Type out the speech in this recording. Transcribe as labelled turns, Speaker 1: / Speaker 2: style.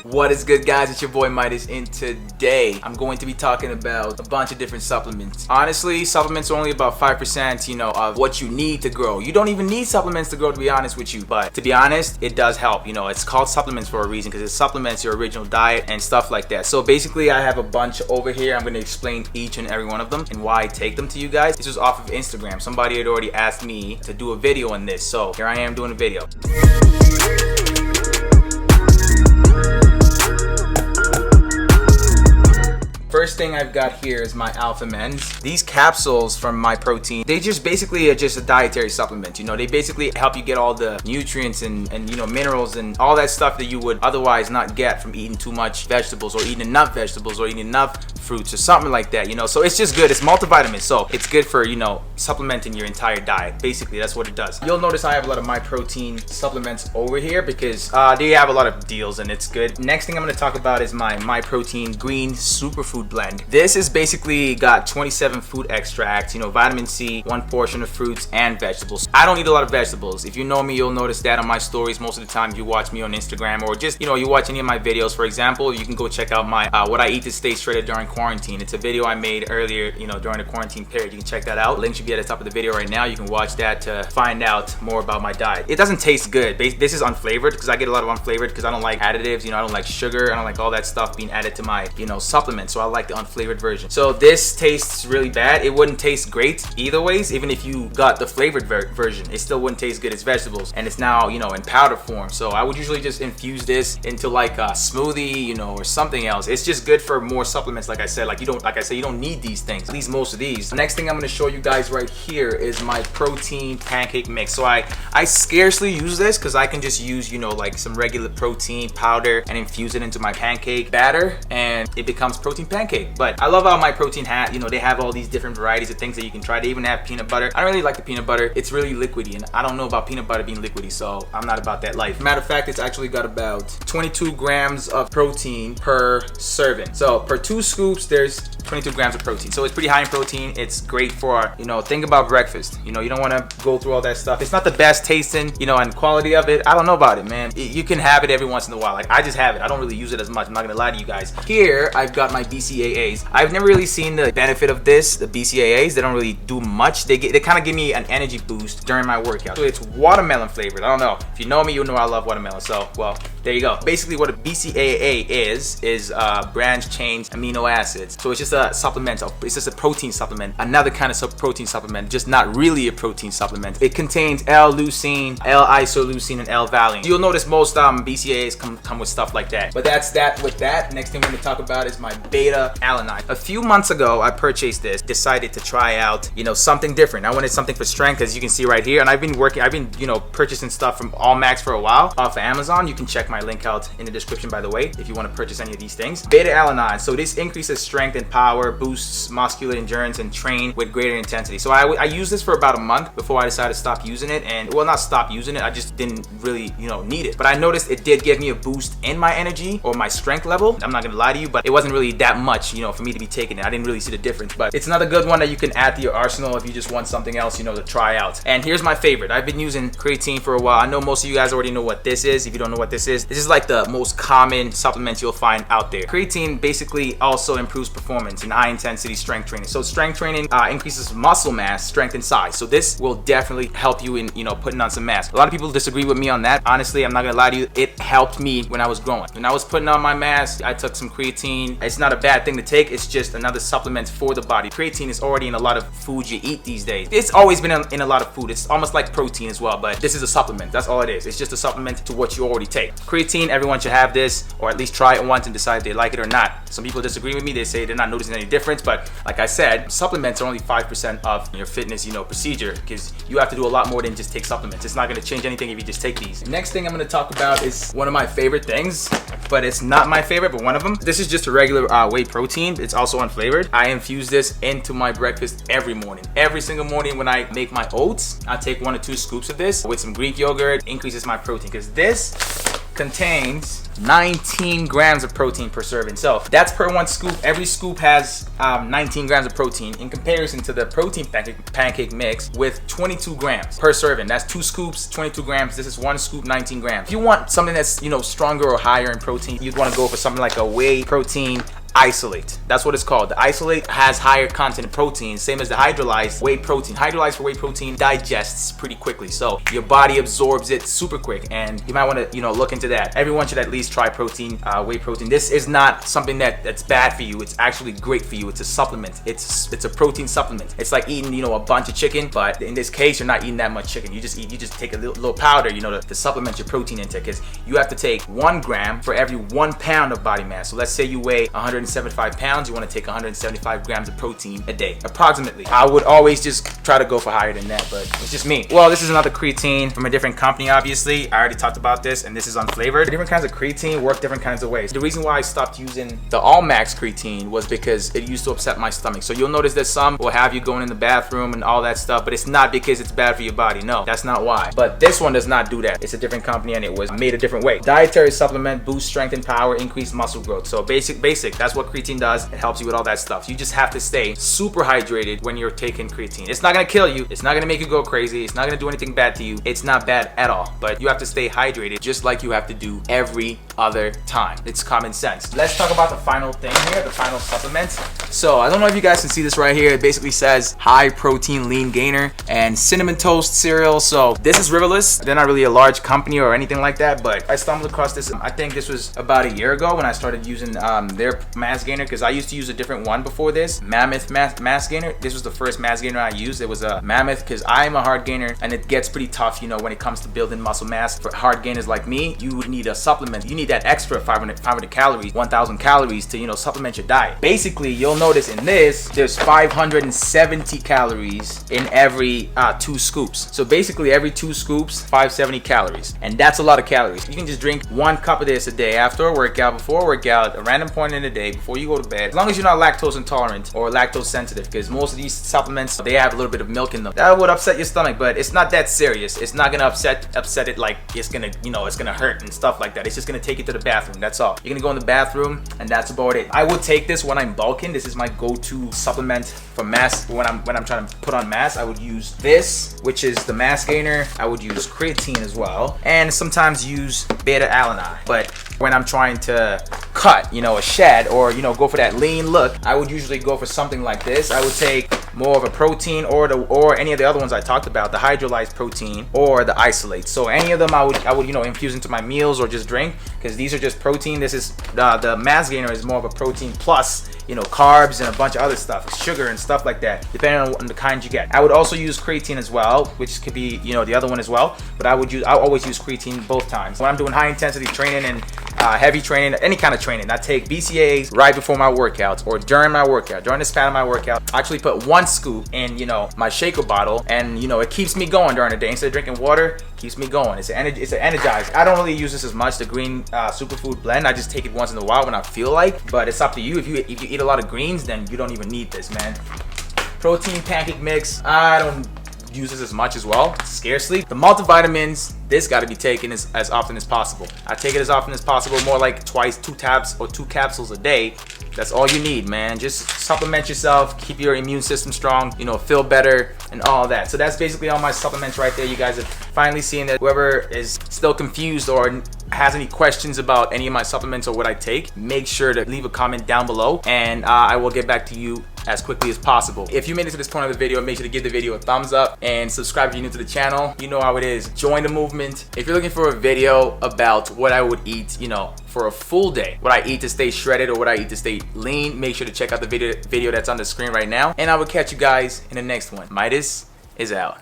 Speaker 1: What is good, guys? It's your boy Midas, and today I'm going to be talking about a bunch of different supplements. Honestly, supplements are only about 5%, of what you need to grow. You don't even need supplements to grow, to be honest with you. But to be honest, it does help. It's called supplements for a reason, because it supplements your original diet and stuff like that. So basically, I have a bunch over here. I'm going to explain each and every one of them and why I take them to you guys. This was off of Instagram. Somebody had already asked me to do a video on this, so here I am doing a video. First thing I've got here is my Alpha Men's. These capsules from My Protein, they just basically are just a dietary supplement. They basically help you get all the nutrients and minerals and all that stuff that you would otherwise not get from eating too much vegetables or eating enough vegetables or eating enough fruits or something like that. So it's just good. It's multivitamins, so it's good for supplementing your entire diet. Basically, that's what it does. You'll notice I have a lot of My Protein supplements over here because they have a lot of deals and it's good. Next thing I'm going to talk about is my Protein Green Superfood blend. This is basically got 27 food extracts, vitamin C, 1 portion of fruits and vegetables. I don't eat a lot of vegetables. If you know me, you'll notice that on my stories most of the time. If you watch me on Instagram or just you watch any of my videos, for example, you can go check out my what I eat to stay shredded during quarantine. It's a video I made earlier during the quarantine period. You can check that out. Link should be at the top of the video right now. You can watch that to find out more about my diet. It doesn't taste good. This is unflavored because I get a lot of unflavored because I don't like additives. I don't like sugar. I don't like all that stuff being added to my supplements. So I like the unflavored version. So this tastes really bad. It wouldn't taste great either ways. Even if you got the flavored version, it still wouldn't taste good. It's vegetables and it's now in powder form. So I would usually just infuse this into like a smoothie or something else. It's just good for more supplements. Like I said, you don't need these things, at least most of these. The next thing I'm going to show you guys right here is my protein pancake mix. So I scarcely use this because I can just use like some regular protein powder and infuse it into my pancake batter and it becomes protein pancake. But I love how My Protein they have all these different varieties of things that you can try. They even have peanut butter. I don't really like the peanut butter. It's really liquidy and I don't know about peanut butter being liquidy, so I'm not about that life. Matter of fact, it's actually got about 22 grams of protein per serving. So per 2 scoops, there's 22 grams of protein. So it's pretty high in protein. It's great for, think about breakfast. You don't want to go through all that stuff. It's not the best tasting, and quality of it. I don't know about it, man. You can have it every once in a while. Like I just have it. I don't really use it as much. I'm not going to lie to you guys. Here, I've got my BCAAs. I've never really seen the benefit of this, the BCAAs. They don't really do much. They kind of give me an energy boost during my workout. So it's watermelon flavored. I don't know. If you know me, you know I love watermelon. So, well, there you go. Basically, what a BCAA is branch chain amino acids. So it's just a supplement. It's just a protein supplement. Another kind of protein supplement, just not really a protein supplement. It contains L-leucine, L-isoleucine, and L-valine. You'll notice most BCAAs come with stuff like that. But that's that with that. Next thing we're going to talk about is my beta Alanine. A few months ago, I purchased this. Decided to try out, something different. I wanted something for strength, as you can see right here. And I've been purchasing stuff from All Max for a while off of Amazon. You can check my link out in the description, by the way, if you want to purchase any of these things. Beta Alanine. So this increases strength and power, boosts muscular endurance, and train with greater intensity. So I used this for about a month before I decided to stop using it. And well, not stop using it. I just didn't really, need it. But I noticed it did give me a boost in my energy or my strength level. I'm not gonna lie to you, but it wasn't really that much, for me to be taking it. I didn't really see the difference. But it's another good one that you can add to your arsenal if you just want something else, to try out. And here's my favorite. I've been using creatine for a while. I know most of you guys already know what this is. If you don't know what this is like the most common supplement you'll find out there. Creatine basically also improves performance in high intensity strength training. So strength training increases muscle mass, strength, and size. So this will definitely help you in, putting on some mass. A lot of people disagree with me on that. Honestly, I'm not gonna lie to you. It helped me when I was growing. When I was putting on my mass, I took some creatine. It's not a bad thing to take. It's just another supplement for the body. Creatine is already in a lot of food you eat these days. It's always been in a lot of food. It's almost like protein as well, but this is a supplement. That's all it is. It's just a supplement to what you already take. Creatine, everyone should have this, or at least try it once and decide if they like it or not. Some people disagree with me. They say they're not noticing any difference, but like I said, supplements are only 5% of your fitness, procedure, because you have to do a lot more than just take supplements. It's not going to change anything if you just take these. Next thing I'm going to talk about is one of my favorite things, but it's not my favorite, but one of them. This is just a regular whey protein. It's also unflavored. I infuse this into my breakfast every morning. Every single morning when I make my oats, I take 1 or 2 scoops of this with some Greek yogurt. Increases my protein because this contains 19 grams of protein per serving. So that's per one scoop. Every scoop has 19 grams of protein in comparison to the protein pancake mix with 22 grams per serving. That's 2 scoops, 22 grams. This is 1 scoop, 19 grams. If you want something that's, you know, stronger or higher in protein, you'd want to go for something like a whey protein isolate. That's what it's called. The isolate has higher content of protein, same as the hydrolyzed whey protein. Hydrolyzed whey protein digests pretty quickly, so your body absorbs it super quick, and you might want to, you know, look into that. Everyone should at least try protein, whey protein. This is not something that's bad for you. It's actually great for you. It's a supplement. It's a protein supplement. It's like eating, you know, a bunch of chicken, but in this case, you're not eating that much chicken. You just take a little powder, you know, to supplement your protein intake, because you have to take 1 gram for every 1 pound of body mass. So let's say you weigh 175 pounds, you want to take 175 grams of protein a day, approximately. I would always just try to go for higher than that, but it's just me. Well, this is another creatine from a different company, obviously. I already talked about this, and this is unflavored. Different kinds of creatine work different kinds of ways. The reason why I stopped using the All Max creatine was because it used to upset my stomach. So you'll notice that some will have you going in the bathroom and all that stuff, but it's not because it's bad for your body. No, that's not why. But this one does not do that. It's a different company, and it was made a different way. Dietary supplement boosts strength and power, increase muscle growth. So basic. That's what creatine does. It helps you with all that stuff. You just have to stay super hydrated when you're taking creatine. It's not gonna kill you. It's not gonna make you go crazy. It's not gonna do anything bad to you. It's not bad at all. But you have to stay hydrated, just like you have to do every other time. It's common sense. Let's talk about the final thing here, the final supplement. So I don't know if you guys can see this right here. It basically says high protein lean gainer and cinnamon toast cereal. So this is Riverless. They're not really a large company or anything like that, but I stumbled across this. I think this was about a year ago when I started using their mass gainer, because I used to use a different one before this, Mammoth mass gainer. This was the first mass gainer I used. It was a Mammoth, because I'm a hard gainer and it gets pretty tough, you know, when it comes to building muscle mass. For hard gainers like me, you would need a supplement. You need that extra 500 calories, 1,000 calories to, you know, supplement your diet. Basically, you'll notice in this, there's 570 calories in every 2 scoops. So basically, every 2 scoops, 570 calories. And that's a lot of calories. You can just drink 1 cup of this a day after a workout, before a workout, a random point in the day, before you go to bed. As long as you're not lactose intolerant or lactose sensitive, because most of these supplements, they have a little bit of milk in them. That would upset your stomach, but it's not that serious. It's not gonna upset it like it's gonna, you know, it's gonna hurt and stuff like that. It's just gonna take you to the bathroom. That's all. You're gonna go in the bathroom, and that's about it. I would take this when I'm bulking. This is my go-to supplement for mass. When I'm trying to put on mass, I would use this, which is the mass gainer. I would use creatine as well, and sometimes use beta-alanine. But when I'm trying to cut, you know, a shed, or, you know, go for that lean look, I would usually go for something like this. I would take more of a protein, or any of the other ones I talked about, the hydrolyzed protein or the isolate. So any of them I would, you know, infuse into my meals or just drink, because these are just protein. This is the mass gainer is more of a protein plus, you know, carbs and a bunch of other stuff, sugar and stuff like that, depending on the kind you get. I would also use creatine as well, which could be, you know, the other one as well, but I always use creatine both times. When I'm doing high intensity training and heavy training, any kind of training, I take BCAAs right before my workouts or during my workout, during the span of my workout. I actually put 1 scoop in, you know, my shaker bottle, and, you know, it keeps me going during the day. Instead of drinking water, keeps me going. It's an energizer. I don't really use this as much, the green Superfood blend. I just take it once in a while when I feel like, but it's up to you. If you eat a lot of greens, then you don't even need this, man. Protein pancake mix, I don't use this as much as well, scarcely. The multivitamins, this got to be taken as often as possible. I take it as often as possible, more like twice, 2 tabs or 2 capsules a day. That's all you need, man. Just supplement yourself, keep your immune system strong, you know, feel better and all that. So that's basically all my supplements right there. You guys have finally seen that. Whoever is still confused or has any questions about any of my supplements or what I take, make sure to leave a comment down below, and I will get back to you as quickly as possible. If you made it to this point of the video, make sure to give the video a thumbs up and subscribe if you're new to the channel. You know how it is. Join the movement. If you're looking for a video about what I would eat, you know, for a full day, what I eat to stay shredded or what I eat to stay lean, make sure to check out the video that's on the screen right now. And I will catch you guys in the next one. Midas is out.